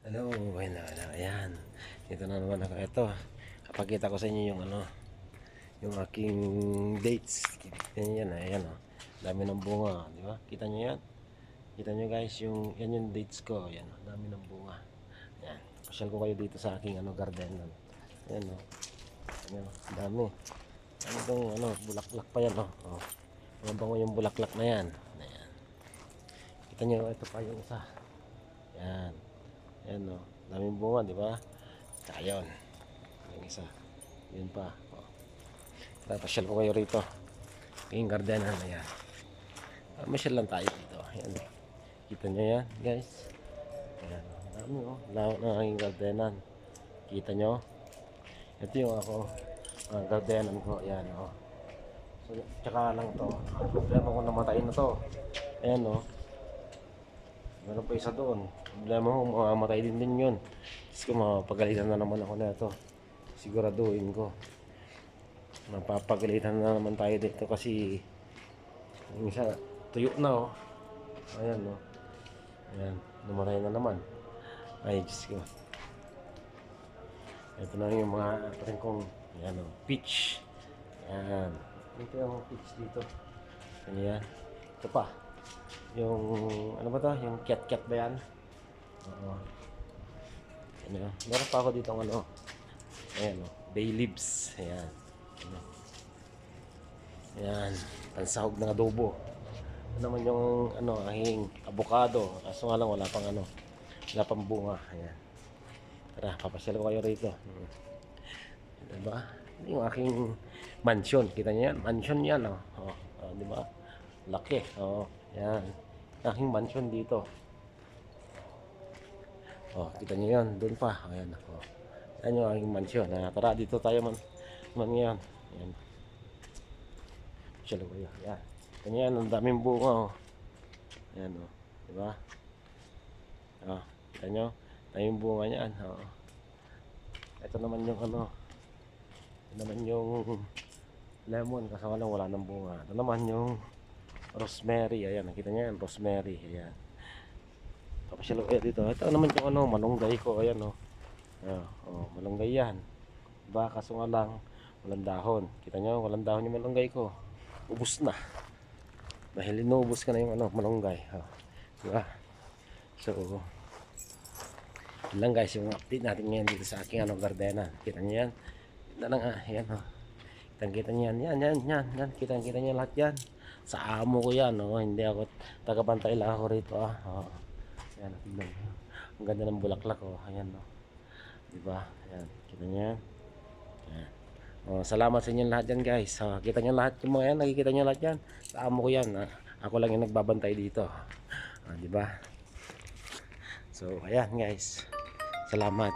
Hello, bueno, ayan. Dito na naman ako. Ito, kapakita ko sa inyo yung yung aking dates. Kita nyo yan, ayan o. Dami ng bunga, di ba? Kita nyo yan? Kita nyo guys, yan yung dates ko. Ayan, dami ng bunga. Ayan, pasyal ko kayo dito sa aking garden. Ayan o. Ayan, dami. Ano itong bulaklak pa yan o. Oh. Mabango yung bulaklak na yan. Ayan. Kita nyo, ito pa yung isa. Ayan. Ayan o, daming bunga, di ba? Ayun, yung isa. Yun pa. O. Pasyal ko kayo rito. Yung gardenan na yan. Masyal lang tayo dito. Ayan. Kita nyo yan, guys. Ayan o, dami o. Lawak ng aking gardenan. Kita nyo? Ito yung ako. Gardenan ko. Ayan o. So, tsaka lang to. Problema ko namatay na to. Ayan o. Meron pa isa doon. Problema ko, mamamatay din yun. Kasi kung mapapagalitan na naman ako na ito, siguraduhin ko. Mapapagalitan na naman tayo dito kasi yung isa, tuyo na oh. Ayan oh. Ayan, namatay na naman. Ay, Diyos ko. Ito na yung mga patin kong, ayan oh, peach. Ayan. Ito yung peach dito. Ayan. Ito pa. Yung ano ba to? Yung cat ba yan? Oo. Ano? Meron pa ako dito ng ayan o. Bay leaves. Ayan. Ayan. Pansahog ng adobo. Ito naman yung aking avocado. Kaso nga lang wala pang wala pang bunga. Ayan. Tara, papasyal ko kayo rito. Diba? Yung aking mansion. Kita niyo yan? Mansion yan o. Diba? Laki. Oo. Yan. Aking mansion dito. Oh, kita niyo yan. Doon pa. Ayan. Oh. Yan yung aking mansion. Tara, dito tayo man ngayon. Ayan. Siyalo kayo. Ayan. Kita niyo yan. Ang daming bunga. Oh. Ayan. Oh. Diba? Oh. Kita niyo? Daming bunga niyan. Oh. Ito naman yung Ito naman yung lemon. Kasi wala nang bunga. Ito naman yung rosemary. Ayan, nakita niyo yan, rosemary. Ayan. Papasyalo kayo dito. Ito naman yung malunggay ko. Ayan oh. Malunggay yan. Diba? Kaso nga lang, walang dahon. Kita niyo, walang dahon yung malunggay ko. Ubus na. Dahil inuubos ka na yung malunggay. Diba? So, yun lang guys, yung update natin ngayon dito sa aking gardenan. Kita niyo yan. Ayan oh. Kita niyo yan. Yan. Kita niyo lahat yan. Sa amo ko yan, hindi ako tagabantay lang ako rito. Ayan, tignan mo. Ang ganda ng bulaklak, ayan, diba? Ayan, kita niyo yan. Ayan. Salamat sa inyo lahat yan, guys. Kita niyo lahat yung mga yan, nakikita niyo lahat yan. Sa amo ko yan, ako lang yung nagbabantay dito. Diba? So, ayan, guys. Salamat.